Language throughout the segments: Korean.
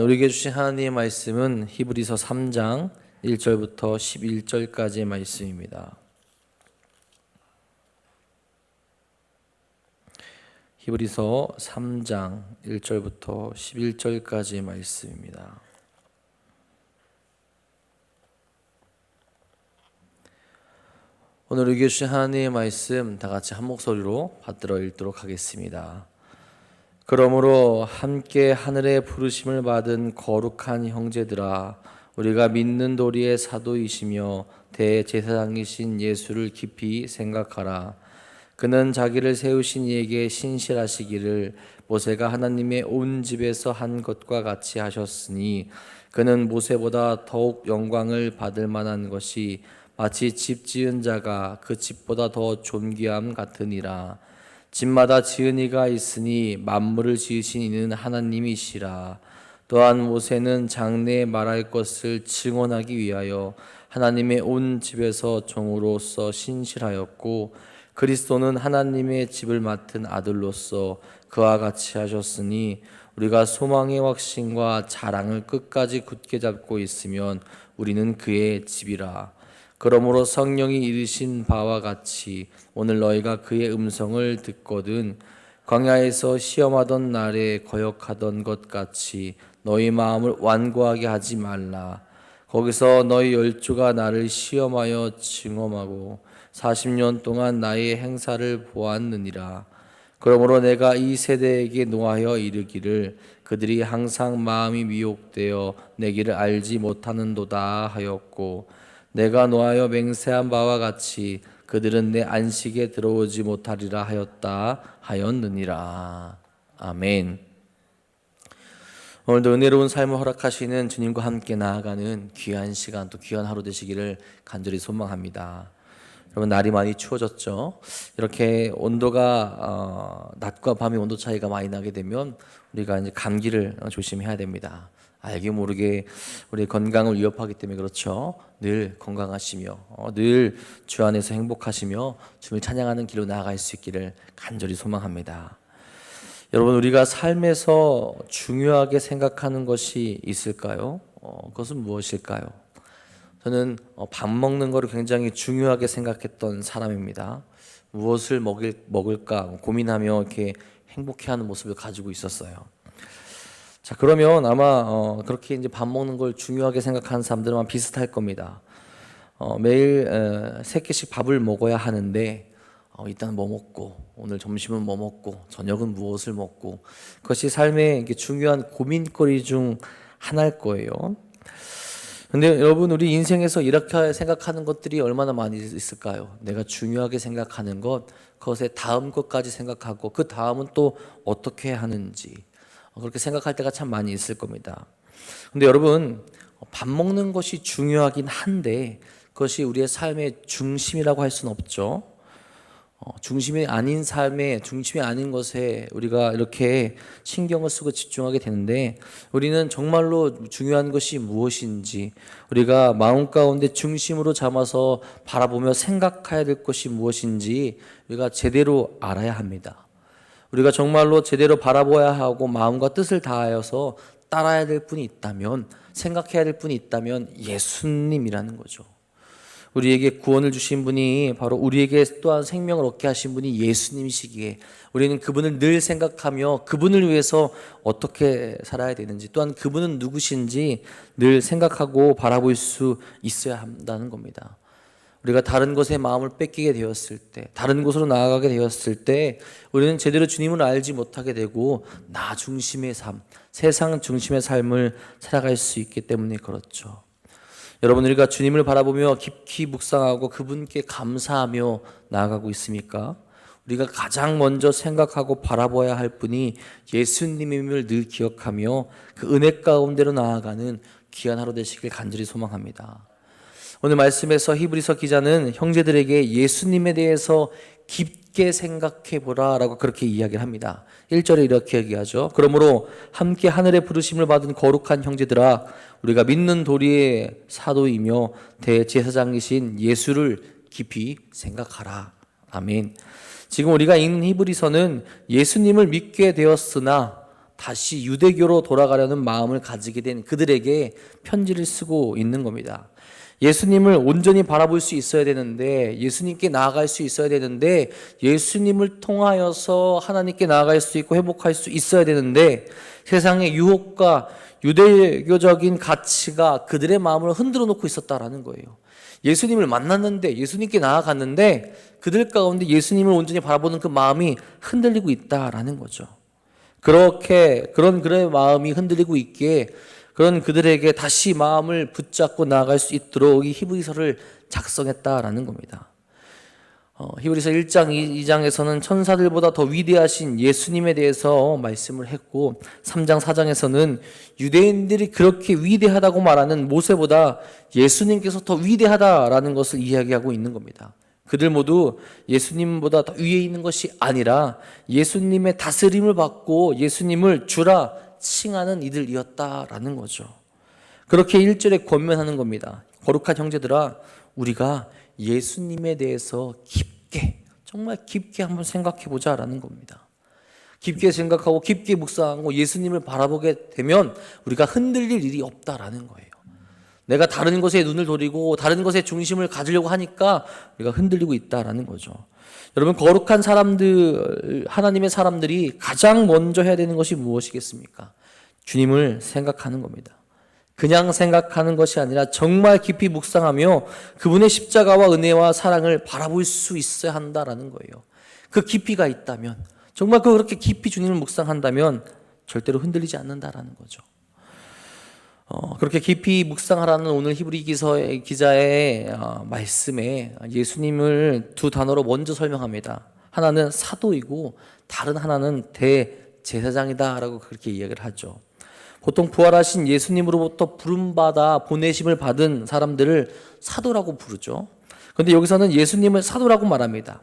우리에게 주신 하나님의 말씀은 히브리서 3장 1절부터 11절까지의 말씀입니다. 히브리서 3장 1절부터 11절까지의 말씀입니다. 오늘 우리에게 주신 하나님의 말씀 다 같이 한 목소리로 받들어 읽도록 하겠습니다. 그러므로 함께 하늘의 부르심을 받은 거룩한 형제들아, 우리가 믿는 도리의 사도이시며 대제사장이신 예수를 깊이 생각하라. 그는 자기를 세우신 이에게 신실하시기를 모세가 하나님의 온 집에서 한 것과 같이 하셨으니, 그는 모세보다 더욱 영광을 받을 만한 것이 마치 집 지은 자가 그 집보다 더 존귀함 같으니라. 집마다 지은 이가 있으니 만물을 지으신 이는 하나님이시라. 또한 모세는 장래에 말할 것을 증언하기 위하여 하나님의 온 집에서 종으로서 신실하였고, 그리스도는 하나님의 집을 맡은 아들로서 그와 같이 하셨으니, 우리가 소망의 확신과 자랑을 끝까지 굳게 잡고 있으면 우리는 그의 집이라. 그러므로 성령이 이르신 바와 같이 오늘 너희가 그의 음성을 듣거든 광야에서 시험하던 날에 거역하던 것 같이 너희 마음을 완고하게 하지 말라. 거기서 너희 열조가 나를 시험하여 증험하고 40년 동안 나의 행사를 보았느니라. 그러므로 내가 이 세대에게 노하여 이르기를 그들이 항상 마음이 미혹되어 내 길을 알지 못하는도다 하였고, 내가 노하여 맹세한 바와 같이 그들은 내 안식에 들어오지 못하리라 하였느니라. 아멘. 오늘도 은혜로운 삶을 허락하시는 주님과 함께 나아가는 귀한 시간, 또 귀한 하루 되시기를 간절히 소망합니다. 여러분, 날이 많이 추워졌죠. 이렇게 온도가 낮과 밤의 온도 차이가 많이 나게 되면 우리가 이제 감기를 조심해야 됩니다. 알게 모르게 우리 건강을 위협하기 때문에 그렇죠. 늘 건강하시며 늘 주 안에서 행복하시며 주를 찬양하는 길로 나아갈 수 있기를 간절히 소망합니다. 여러분, 우리가 삶에서 중요하게 생각하는 것이 있을까요? 그것은 무엇일까요? 저는 밥 먹는 것을 굉장히 중요하게 생각했던 사람입니다. 무엇을 먹을까 고민하며 이렇게 행복해하는 모습을 가지고 있었어요. 자, 그러면 아마 그렇게 이제 밥 먹는 걸 중요하게 생각하는 사람들은 아마 비슷할 겁니다. 매일 3끼씩 밥을 먹어야 하는데 일단 뭐 먹고, 오늘 점심은 뭐 먹고, 저녁은 무엇을 먹고, 그것이 삶의 중요한 고민거리 중 하나일 거예요. 근데 여러분, 우리 인생에서 이렇게 생각하는 것들이 얼마나 많이 있을까요? 내가 중요하게 생각하는 것, 그것의 다음 것까지 생각하고 그 다음은 또 어떻게 하는지, 그렇게 생각할 때가 참 많이 있을 겁니다. 근데 여러분, 밥 먹는 것이 중요하긴 한데 그것이 우리의 삶의 중심이라고 할 수는 없죠. 중심이 아닌 삶에, 중심이 아닌 것에 우리가 이렇게 신경을 쓰고 집중하게 되는데, 우리는 정말로 중요한 것이 무엇인지, 우리가 마음 가운데 중심으로 담아서 바라보며 생각해야 될 것이 무엇인지 우리가 제대로 알아야 합니다. 우리가 정말로 제대로 바라봐야 하고 마음과 뜻을 다하여서 따라야 될 분이 있다면, 생각해야 될 분이 있다면 예수님이라는 거죠. 우리에게 구원을 주신 분이 바로 우리에게 또한 생명을 얻게 하신 분이 예수님이시기에 우리는 그분을 늘 생각하며 그분을 위해서 어떻게 살아야 되는지, 또한 그분은 누구신지 늘 생각하고 바라볼 수 있어야 한다는 겁니다. 우리가 다른 것에 마음을 뺏기게 되었을 때, 다른 곳으로 나아가게 되었을 때 우리는 제대로 주님을 알지 못하게 되고 나 중심의 삶, 세상 중심의 삶을 살아갈 수 있기 때문에 그렇죠. 여러분, 우리가 주님을 바라보며 깊이 묵상하고 그분께 감사하며 나아가고 있습니까? 우리가 가장 먼저 생각하고 바라봐야 할 분이 예수님임을 늘 기억하며 그 은혜 가운데로 나아가는 귀한 하루 되시길 간절히 소망합니다. 오늘 말씀에서 히브리서 기자는 형제들에게 예수님에 대해서 깊게 생각해 보라 라고 그렇게 이야기를 합니다. 1절에 이렇게 얘기하죠. 그러므로 함께 하늘의 부르심을 받은 거룩한 형제들아, 우리가 믿는 도리의 사도이며 대제사장이신 예수를 깊이 생각하라. 아멘. 지금 우리가 읽는 히브리서는 예수님을 믿게 되었으나 다시 유대교로 돌아가려는 마음을 가지게 된 그들에게 편지를 쓰고 있는 겁니다. 예수님을 온전히 바라볼 수 있어야 되는데, 예수님께 나아갈 수 있어야 되는데, 예수님을 통하여서 하나님께 나아갈 수 있고 회복할 수 있어야 되는데, 세상의 유혹과 유대교적인 가치가 그들의 마음을 흔들어 놓고 있었다라는 거예요. 예수님을 만났는데, 예수님께 나아갔는데 그들 가운데 예수님을 온전히 바라보는 그 마음이 흔들리고 있다라는 거죠. 그런 그의 마음이 흔들리고 있기에 그런 그들에게 다시 마음을 붙잡고 나아갈 수 있도록 이 히브리서를 작성했다라는 겁니다. 히브리서 1장 2장에서는 천사들보다 더 위대하신 예수님에 대해서 말씀을 했고, 3장 4장에서는 유대인들이 그렇게 위대하다고 말하는 모세보다 예수님께서 더 위대하다라는 것을 이야기하고 있는 겁니다. 그들 모두 예수님보다 더 위에 있는 것이 아니라 예수님의 다스림을 받고 예수님을 주라 칭하는 이들이었다라는 거죠. 그렇게 1절에 권면하는 겁니다. 거룩한 형제들아, 우리가 예수님에 대해서 깊게, 정말 깊게 한번 생각해 보자라는 겁니다. 깊게 생각하고 깊게 묵상하고 예수님을 바라보게 되면 우리가 흔들릴 일이 없다라는 거예요. 내가 다른 것에 눈을 돌리고 다른 것에 중심을 가지려고 하니까 우리가 흔들리고 있다라는 거죠. 여러분, 거룩한 사람들, 하나님의 사람들이 가장 먼저 해야 되는 것이 무엇이겠습니까? 주님을 생각하는 겁니다. 그냥 생각하는 것이 아니라 정말 깊이 묵상하며 그분의 십자가와 은혜와 사랑을 바라볼 수 있어야 한다라는 거예요. 그 깊이가 있다면, 정말 그렇게 깊이 주님을 묵상한다면 절대로 흔들리지 않는다라는 거죠. 그렇게 깊이 묵상하라는 오늘 히브리 기자의 말씀에 예수님을 두 단어로 먼저 설명합니다. 하나는 사도이고 다른 하나는 대제사장이다라고 그렇게 이야기를 하죠. 보통 부활하신 예수님으로부터 부름받아 보내심을 받은 사람들을 사도라고 부르죠. 그런데 여기서는 예수님을 사도라고 말합니다.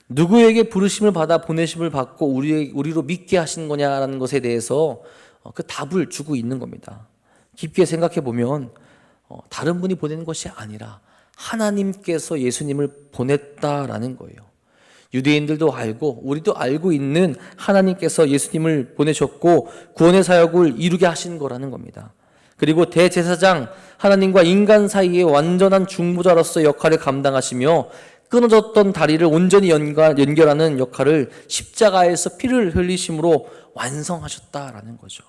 누구에게 부르심을 받아 보내심을 받고 우리로 믿게 하신 거냐라는 것에 대해서 그 답을 주고 있는 겁니다. 깊게 생각해 보면 다른 분이 보내는 것이 아니라 하나님께서 예수님을 보냈다라는 거예요. 유대인들도 알고 우리도 알고 있는 하나님께서 예수님을 보내셨고 구원의 사역을 이루게 하신 거라는 겁니다. 그리고 대제사장, 하나님과 인간 사이의 완전한 중보자로서 역할을 감당하시며 끊어졌던 다리를 온전히 연결하는 역할을 십자가에서 피를 흘리심으로 완성하셨다라는 거죠.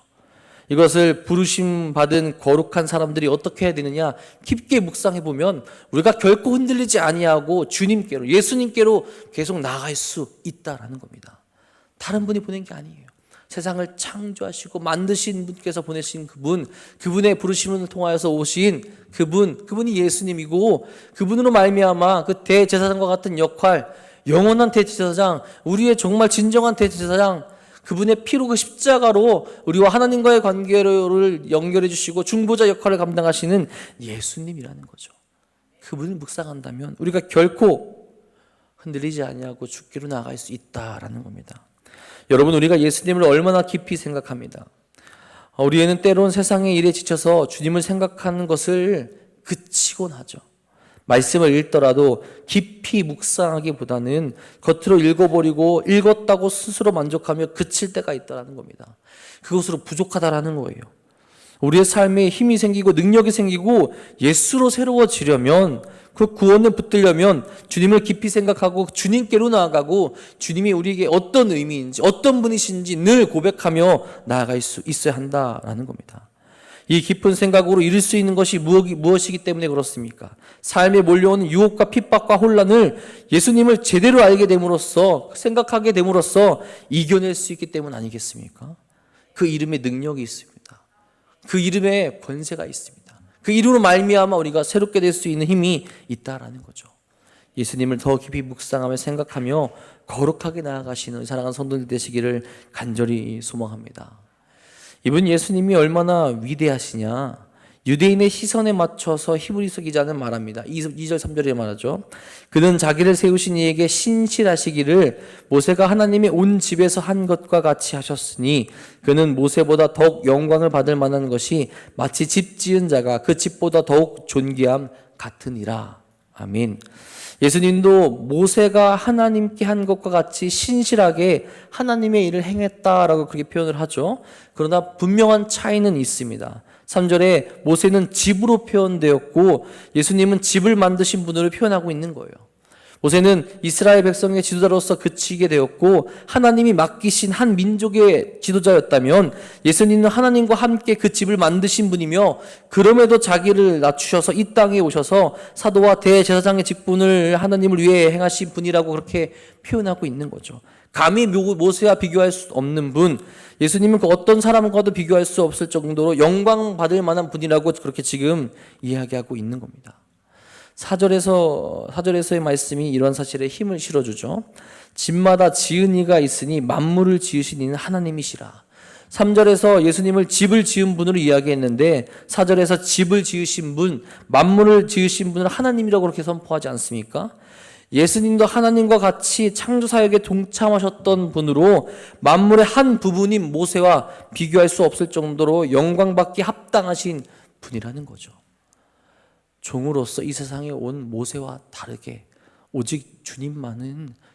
이것을 부르심 받은 거룩한 사람들이 어떻게 해야 되느냐? 깊게 묵상해 보면 우리가 결코 흔들리지 아니하고 주님께로, 예수님께로 계속 나아갈 수 있다라는 겁니다. 다른 분이 보낸 게 아니에요. 세상을 창조하시고 만드신 분께서 보내신 그분의 부르심을 통하여서 오신 그분이 예수님이고, 그분으로 말미암아 그 대제사장과 같은 역할, 영원한 대제사장, 우리의 정말 진정한 대제사장, 그분의 피로 그 십자가로 우리와 하나님과의 관계를 연결해 주시고 중보자 역할을 감당하시는 예수님이라는 거죠. 그분을 묵상한다면 우리가 결코 흔들리지 아니하고 주께로 나아갈 수 있다라는 겁니다. 여러분, 우리가 예수님을 얼마나 깊이 생각합니다. 우리에는 때론 세상의 일에 지쳐서 주님을 생각하는 것을 그치곤 하죠. 말씀을 읽더라도 깊이 묵상하기보다는 겉으로 읽어버리고 읽었다고 스스로 만족하며 그칠 때가 있다는 겁니다. 그것으로 부족하다라는 거예요. 우리의 삶에 힘이 생기고 능력이 생기고 예수로 새로워지려면, 그 구원을 붙들려면 주님을 깊이 생각하고 주님께로 나아가고 주님이 우리에게 어떤 의미인지 어떤 분이신지 늘 고백하며 나아갈 수 있어야 한다라는 겁니다. 이 깊은 생각으로 이룰 수 있는 것이 무엇이기 때문에 그렇습니까? 삶에 몰려오는 유혹과 핍박과 혼란을 예수님을 제대로 알게 됨으로써, 생각하게 됨으로써 이겨낼 수 있기 때문 아니겠습니까? 그 이름에 능력이 있습니다. 그 이름에 권세가 있습니다. 그 이름으로 말미암아 우리가 새롭게 될 수 있는 힘이 있다라는 거죠. 예수님을 더 깊이 묵상하며 생각하며 거룩하게 나아가시는 사랑하는 성도들 되시기를 간절히 소망합니다. 이분 예수님이 얼마나 위대하시냐, 유대인의 시선에 맞춰서 히브리서 기자는 말합니다. 2절 3절에 말하죠. 그는 자기를 세우신 이에게 신실하시기를 모세가 하나님의 온 집에서 한 것과 같이 하셨으니 그는 모세보다 더욱 영광을 받을 만한 것이 마치 집 지은 자가 그 집보다 더욱 존귀함 같으니라. 아멘. 예수님도 모세가 하나님께 한 것과 같이 신실하게 하나님의 일을 행했다라고 그렇게 표현을 하죠. 그러나 분명한 차이는 있습니다. 3절에 모세는 집으로 표현되었고 예수님은 집을 만드신 분으로 표현하고 있는 거예요. 모세는 이스라엘 백성의 지도자로서 그치게 되었고 하나님이 맡기신 한 민족의 지도자였다면 예수님은 하나님과 함께 그 집을 만드신 분이며 그럼에도 자기를 낮추셔서 이 땅에 오셔서 사도와 대제사장의 직분을 하나님을 위해 행하신 분이라고 그렇게 표현하고 있는 거죠. 감히 모세와 비교할 수 없는 분, 예수님은 그 어떤 사람과도 비교할 수 없을 정도로 영광 받을 만한 분이라고 그렇게 지금 이야기하고 있는 겁니다. 4절에서의 말씀이 이런 사실에 힘을 실어주죠. 집마다 지은 이가 있으니 만물을 지으신 이는 하나님이시라. 3절에서 예수님을 집을 지은 분으로 이야기했는데 4절에서 집을 지으신 분, 만물을 지으신 분을 하나님이라고 그렇게 선포하지 않습니까? 예수님도 하나님과 같이 창조사역에 동참하셨던 분으로 만물의 한 부분인 모세와 비교할 수 없을 정도로 영광받기 합당하신 분이라는 거죠. 종으로서 이 세상에 온 모세와 다르게 오직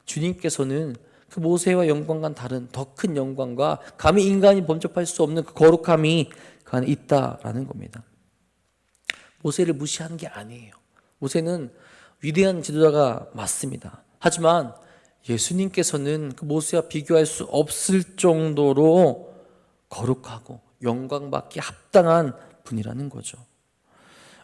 주님께서는 그 모세와 영광과 다른 더 큰 영광과 감히 인간이 범접할 수 없는 그 거룩함이 그 안에 있다라는 겁니다. 모세를 무시하는 게 아니에요. 모세는 위대한 지도자가 맞습니다. 하지만 예수님께서는 그 모세와 비교할 수 없을 정도로 거룩하고 영광받기 합당한 분이라는 거죠.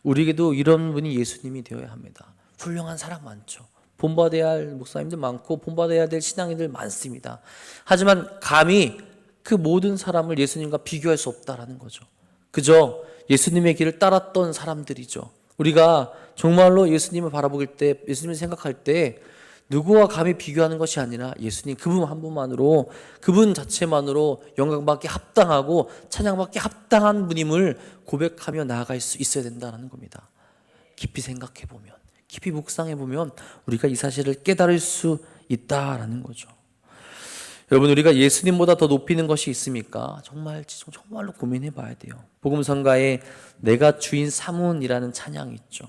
우리에게도 이런 분이 예수님이 되어야 합니다. 훌륭한 사람 많죠. 본받아야 할 목사님들 많고 본받아야 될 신앙인들 많습니다. 하지만 감히 그 모든 사람을 예수님과 비교할 수 없다라는 거죠. 그저 예수님의 길을 따랐던 사람들이죠. 우리가 정말로 예수님을 바라볼 때, 예수님을 생각할 때 누구와 감히 비교하는 것이 아니라 예수님 그분 한 분만으로, 그분 자체만으로 영광받기 합당하고 찬양받기 합당한 분임을 고백하며 나아갈 수 있어야 된다는 겁니다. 깊이 생각해 보면, 깊이 묵상해 보면 우리가 이 사실을 깨달을 수 있다라는 거죠. 여러분, 우리가 예수님보다 더 높이는 것이 있습니까? 정말로 고민해 봐야 돼요. 복음성가에 내가 주인 삼은이라는 찬양이 있죠.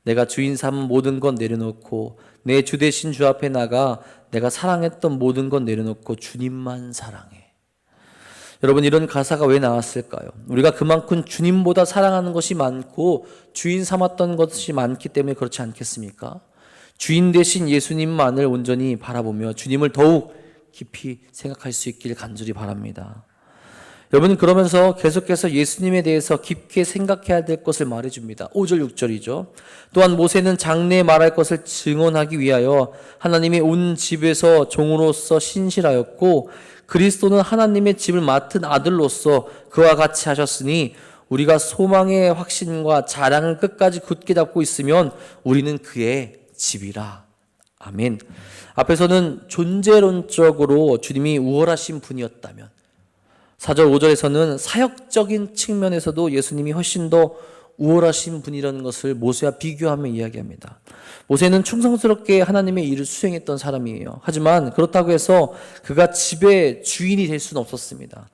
내가 주인 삼은 모든 것 내려놓고 내 주 대신 주 앞에 나가 내가 사랑했던 모든 것 내려놓고 주님만 사랑해. 여러분, 이런 가사가 왜 나왔을까요? 우리가 그만큼 주님보다 사랑하는 것이 많고 주인 삼았던 것이 많기 때문에 그렇지 않겠습니까? 주인 대신 예수님만을 온전히 바라보며 주님을 더욱 깊이 생각할 수 있길 간절히 바랍니다. 여러분, 그러면서 계속해서 예수님에 대해서 깊게 생각해야 될 것을 말해줍니다. 5절 6절이죠. 또한 모세는 장래에 말할 것을 증언하기 위하여 하나님의 온 집에서 종으로서 신실하였고 그리스도는 하나님의 집을 맡은 아들로서 그와 같이 하셨으니 우리가 소망의 확신과 자랑을 끝까지 굳게 잡고 있으면 우리는 그의 집이라. 아멘. 앞에서는 존재론적으로 주님이 우월하신 분이었다면 4절 5절에서는 사역적인 측면에서도 예수님이 훨씬 더 우월하신 분이라는 것을 모세와 비교하며 이야기합니다. 모세는 충성스럽게 하나님의 일을 수행했던 사람이에요. 하지만 그렇다고 해서 그가 집의 주인이 될 수는 없었습니다.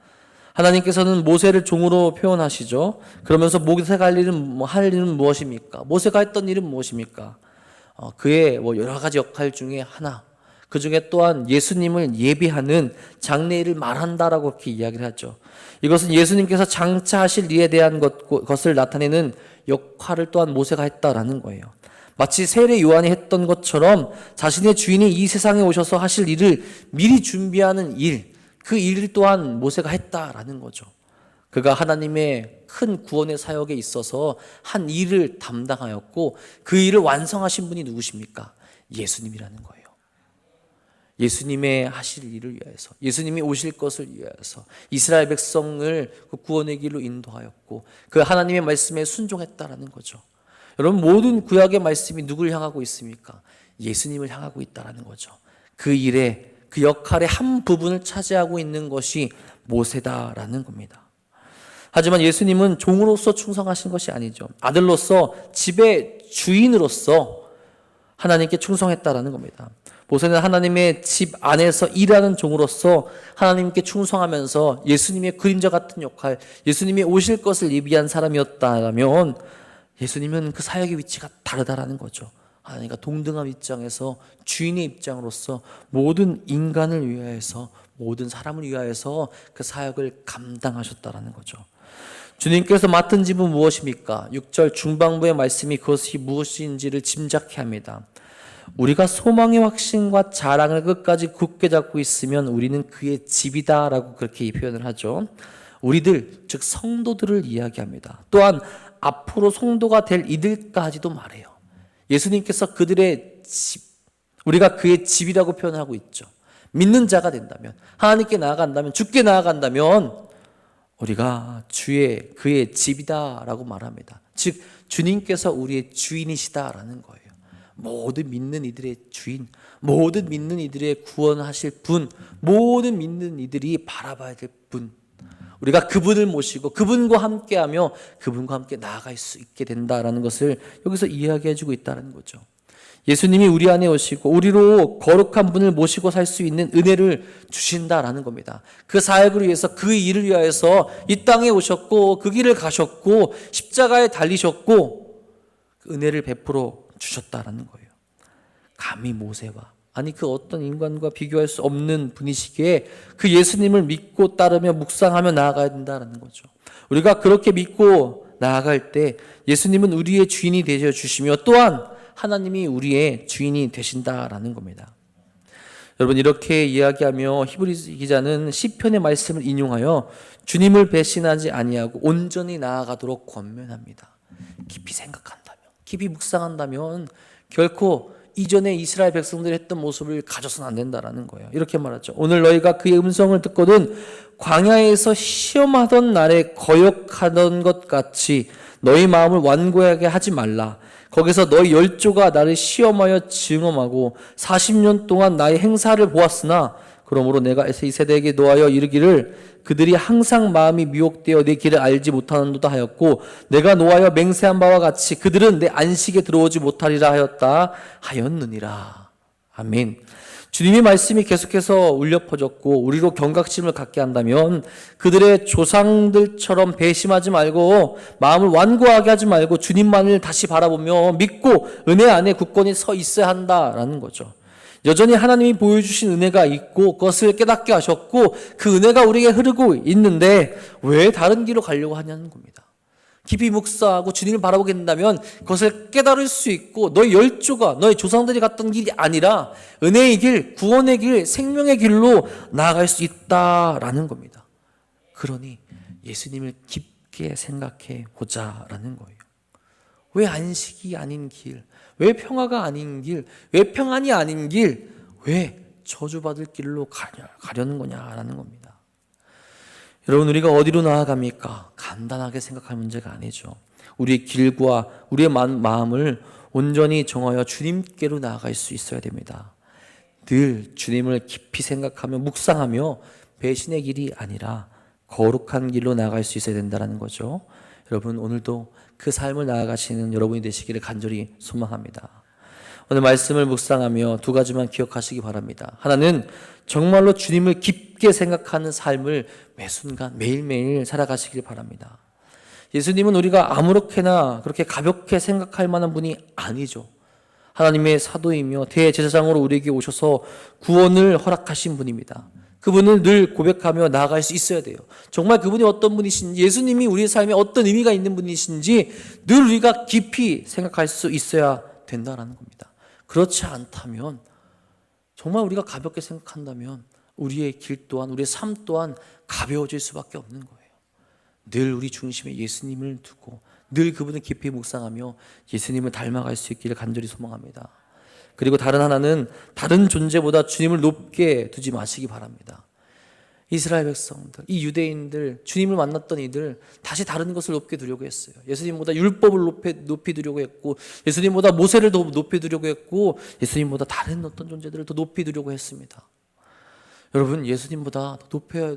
하나님께서는 모세를 종으로 표현하시죠. 그러면서 모세가 할 일은 무엇입니까? 모세가 했던 일은 무엇입니까? 그의 여러 가지 역할 중에 하나, 그 중에 또한 예수님을 예비하는 장래일을 말한다라고 그렇게 이야기를 하죠. 이것은 예수님께서 장차하실 일에 대한 것을 나타내는 역할을 또한 모세가 했다라는 거예요. 마치 세례 요한이 했던 것처럼 자신의 주인이 이 세상에 오셔서 하실 일을 미리 준비하는 일, 그 일 또한 모세가 했다라는 거죠. 그가 하나님의 큰 구원의 사역에 있어서 한 일을 담당하였고 그 일을 완성하신 분이 누구십니까? 예수님이라는 거예요. 예수님의 하실 일을 위하여서, 예수님이 오실 것을 위하여서 이스라엘 백성을 그 구원의 길로 인도하였고 그 하나님의 말씀에 순종했다라는 거죠. 여러분, 모든 구약의 말씀이 누굴 향하고 있습니까? 예수님을 향하고 있다라는 거죠. 그 일에, 그 역할의 한 부분을 차지하고 있는 것이 모세다라는 겁니다. 하지만 예수님은 종으로서 충성하신 것이 아니죠. 아들로서, 집의 주인으로서 하나님께 충성했다라는 겁니다. 모세는 하나님의 집 안에서 일하는 종으로서 하나님께 충성하면서 예수님의 그림자 같은 역할, 예수님이 오실 것을 예비한 사람이었다면 예수님은 그 사역의 위치가 다르다라는 거죠. 하나님과 동등한 입장에서 주인의 입장으로서 모든 인간을 위하여서 모든 사람을 위하여서 그 사역을 감당하셨다라는 거죠. 주님께서 맡은 짐은 무엇입니까? 6절 중반부의 말씀이 그것이 무엇인지를 짐작케 합니다. 우리가 소망의 확신과 자랑을 끝까지 굳게 잡고 있으면 우리는 그의 집이다 라고 그렇게 표현을 하죠. 우리들, 즉 성도들을 이야기합니다. 또한 앞으로 성도가 될 이들까지도 말해요. 예수님께서 그들의 집, 우리가 그의 집이라고 표현하고 있죠. 믿는 자가 된다면, 하나님께 나아간다면, 주께 나아간다면 우리가 그의 집이다라고 말합니다. 즉 주님께서 우리의 주인이시다라는 거예요. 모든 믿는 이들의 주인, 모든 믿는 이들의 구원하실 분, 모든 믿는 이들이 바라봐야 될 분, 우리가 그분을 모시고 그분과 함께하며 그분과 함께 나아갈 수 있게 된다라는 것을 여기서 이야기해주고 있다는 거죠. 예수님이 우리 안에 오시고 우리로 거룩한 분을 모시고 살 수 있는 은혜를 주신다라는 겁니다. 그 사역을 위해서, 그 일을 위하여서 이 땅에 오셨고 그 길을 가셨고 십자가에 달리셨고 그 은혜를 베풀어 주셨다라는 거예요. 감히 모세와, 아니 그 어떤 인간과 비교할 수 없는 분이시기에 그 예수님을 믿고 따르며 묵상하며 나아가야 된다는 거죠. 우리가 그렇게 믿고 나아갈 때 예수님은 우리의 주인이 되어 주시며 또한 하나님이 우리의 주인이 되신다라는 겁니다. 여러분, 이렇게 이야기하며 히브리 기자는 시편의 말씀을 인용하여 주님을 배신하지 아니하고 온전히 나아가도록 권면합니다. 깊이 생각한다면, 깊이 묵상한다면 결코 이전에 이스라엘 백성들이 했던 모습을 가져서는 안 된다라는 거예요. 이렇게 말하죠. 오늘 너희가 그의 음성을 듣거든 광야에서 시험하던 날에 거역하던 것 같이 너희 마음을 완고하게 하지 말라. 거기서 너희 열조가 나를 시험하여 증험하고 40년 동안 나의 행사를 보았으나 그러므로 내가 이 세대에게 노하여 이르기를 그들이 항상 마음이 미혹되어 내 길을 알지 못하는도다 하였고 내가 노하여 맹세한 바와 같이 그들은 내 안식에 들어오지 못하리라 하였느니라. 아멘. 주님의 말씀이 계속해서 울려 퍼졌고 우리로 경각심을 갖게 한다면 그들의 조상들처럼 배심하지 말고 마음을 완고하게 하지 말고 주님만을 다시 바라보며 믿고 은혜 안에 굳건히 서 있어야 한다라는 거죠. 여전히 하나님이 보여주신 은혜가 있고 그것을 깨닫게 하셨고 그 은혜가 우리에게 흐르고 있는데 왜 다른 길로 가려고 하냐는 겁니다. 깊이 묵상하고 주님을 바라보게 된다면 그것을 깨달을 수 있고 너희 열조가 너희 조상들이 갔던 길이 아니라 은혜의 길, 구원의 길, 생명의 길로 나아갈 수 있다라는 겁니다. 그러니 예수님을 깊게 생각해 보자라는 거예요. 왜 안식이 아닌 길, 왜 평화가 아닌 길, 왜 평안이 아닌 길, 왜 저주받을 길로 가려는 거냐라는 겁니다. 여러분, 우리가 어디로 나아갑니까? 간단하게 생각할 문제가 아니죠. 우리의 길과 우리의 마음을 온전히 정하여 주님께로 나아갈 수 있어야 됩니다. 늘 주님을 깊이 생각하며 묵상하며 배신의 길이 아니라 거룩한 길로 나아갈 수 있어야 된다는 거죠. 여러분, 오늘도 그 삶을 나아가시는 여러분이 되시기를 간절히 소망합니다. 오늘 말씀을 묵상하며 두 가지만 기억하시기 바랍니다. 하나는 정말로 주님을 깊게 생각하는 삶을 매 순간 매일매일 살아가시길 바랍니다. 예수님은 우리가 아무렇게나 그렇게 가볍게 생각할 만한 분이 아니죠. 하나님의 사도이며 대제사장으로 우리에게 오셔서 구원을 허락하신 분입니다. 그분을 늘 고백하며 나아갈 수 있어야 돼요. 정말 그분이 어떤 분이신지, 예수님이 우리의 삶에 어떤 의미가 있는 분이신지 늘 우리가 깊이 생각할 수 있어야 된다는 겁니다. 그렇지 않다면, 정말 우리가 가볍게 생각한다면 우리의 길 또한, 우리의 삶 또한 가벼워질 수밖에 없는 거예요. 늘 우리 중심에 예수님을 두고 늘 그분을 깊이 묵상하며 예수님을 닮아갈 수 있기를 간절히 소망합니다. 그리고 다른 하나는 다른 존재보다 주님을 높게 두지 마시기 바랍니다. 이스라엘 백성들, 이 유대인들, 주님을 만났던 이들 다시 다른 것을 높게 두려고 했어요. 예수님보다 율법을 높이 두려고 했고, 예수님보다 모세를 더 높이 두려고 했고, 예수님보다 다른 어떤 존재들을 더 높이 두려고 했습니다. 여러분, 예수님보다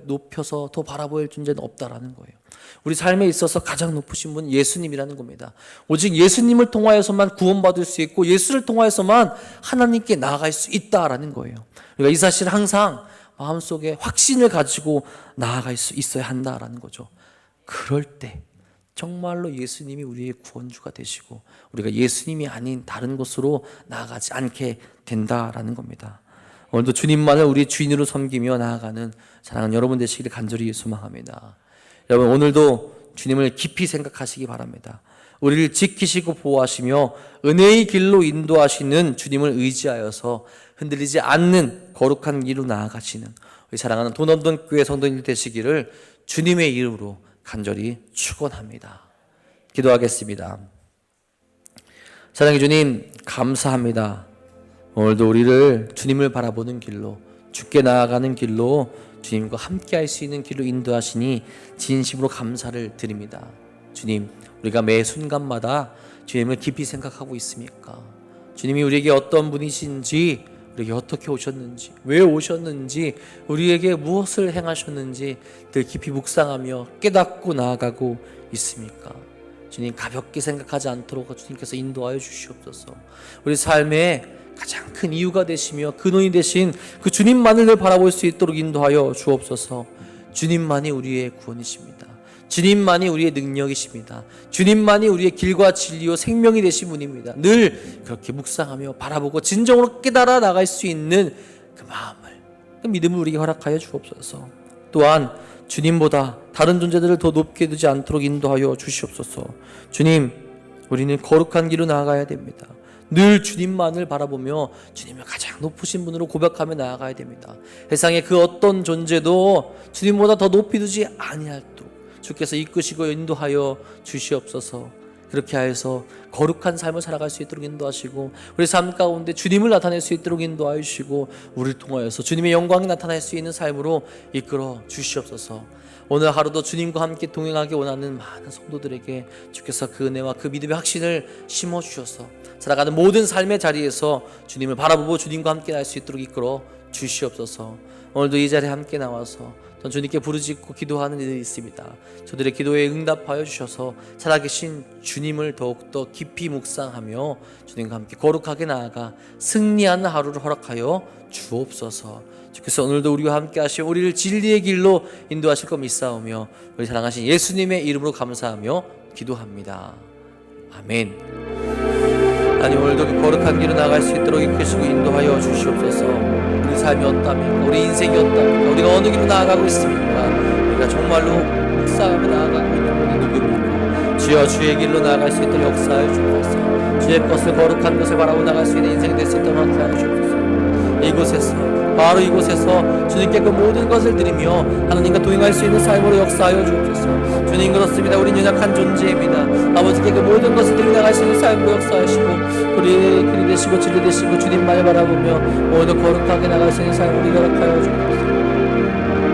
높여서 더 바라볼 존재는 없다라는 거예요. 우리 삶에 있어서 가장 높으신 분은 예수님이라는 겁니다. 오직 예수님을 통하여서만 구원받을 수 있고 예수를 통하여서만 하나님께 나아갈 수 있다라는 거예요. 우리가 이 사실을 항상 마음속에 확신을 가지고 나아갈 수 있어야 한다라는 거죠. 그럴 때 정말로 예수님이 우리의 구원주가 되시고 우리가 예수님이 아닌 다른 곳으로 나아가지 않게 된다라는 겁니다. 오늘도 주님만을 우리 주인으로 섬기며 나아가는 사랑하는 여러분 되시기를 간절히 소망합니다. 여러분, 오늘도 주님을 깊이 생각하시기 바랍니다. 우리를 지키시고 보호하시며 은혜의 길로 인도하시는 주님을 의지하여서 흔들리지 않는 거룩한 길로 나아가시는 우리 사랑하는 돈 없는 교회 성도님들 되시기를 주님의 이름으로 간절히 축원합니다. 기도하겠습니다. 사랑의 주님, 감사합니다. 오늘도 우리를 주님을 바라보는 길로, 주께 나아가는 길로, 주님과 함께 할 수 있는 길로 인도하시니 진심으로 감사를 드립니다. 주님, 우리가 매 순간마다 주님을 깊이 생각하고 있습니까? 주님이 우리에게 어떤 분이신지, 우리에게 어떻게 오셨는지, 왜 오셨는지, 우리에게 무엇을 행하셨는지 늘 깊이 묵상하며 깨닫고 나아가고 있습니까? 주님, 가볍게 생각하지 않도록 주님께서 인도하여 주시옵소서. 우리 삶에 가장 큰 이유가 되시며 근원이 되신 그 주님만을 늘 바라볼 수 있도록 인도하여 주옵소서. 주님만이 우리의 구원이십니다. 주님만이 우리의 능력이십니다. 주님만이 우리의 길과 진리요 생명이 되신 분입니다. 늘 그렇게 묵상하며 바라보고 진정으로 깨달아 나갈 수 있는 그 마음을, 그 믿음을 우리에게 허락하여 주옵소서. 또한 주님보다 다른 존재들을 더 높게 두지 않도록 인도하여 주시옵소서. 주님, 우리는 거룩한 길로 나아가야 됩니다. 늘 주님만을 바라보며 주님을 가장 높으신 분으로 고백하며 나아가야 됩니다. 세상의 그 어떤 존재도 주님보다 더 높이 두지 아니하도록 주께서 이끄시고 인도하여 주시옵소서. 그렇게 하여서 거룩한 삶을 살아갈 수 있도록 인도하시고 우리 삶 가운데 주님을 나타낼 수 있도록 인도하여 주시고 우리를 통하여서 주님의 영광이 나타날 수 있는 삶으로 이끌어 주시옵소서. 오늘 하루도 주님과 함께 동행하기 원하는 많은 성도들에게 주께서 그 은혜와 그 믿음의 확신을 심어주셔서 살아가는 모든 삶의 자리에서 주님을 바라보고 주님과 함께 날 수 있도록 이끌어 주시옵소서. 오늘도 이 자리에 함께 나와서 전 주님께 부르짖고 기도하는 일이 있습니다. 저들의 기도에 응답하여 주셔서 살아계신 주님을 더욱더 깊이 묵상하며 주님과 함께 거룩하게 나아가 승리하는 하루를 허락하여 주옵소서. 주께서 오늘도 우리와 함께 하시어 우리를 진리의 길로 인도하실 것 믿사오며 우리 사랑하신 예수님의 이름으로 감사하며 기도합니다. 아멘. 하나님, 오늘도 그 거룩한 길로 나아갈 수 있도록 이끄시고 인도하여 주시옵소서. 우리 삶이 어떠합니까? 우리 인생이 어떠합니까? 우리가 어느 길로 나아가고 있습니까? 우리가 정말로 묵상하며 나아가고 있는 분이 누구입니까? 주여, 주의 길로 나아갈 수 있도록 역사하여 주옵소서. 주의 것을 거룩한 것을 바라고 나갈 수 있는 인생이 될 수 있도록 역사하여 주옵소서. 이곳에서, 바로 이곳에서 주님께 그 모든 것을 드리며 하나님과 동행할 수 있는 삶으로 역사하여 주옵소서. 주님, 그렇습니다. 우린 연약한 존재입니다. 아버지께 그 모든 것을 드리고 나갈 수 있는 삶으로 역사하시고 우리의 길이 되시고 진리 되시고 주님 말 바라보며 오늘 거룩하게 나갈 수 있는 삶으로 허락하여 주옵소서.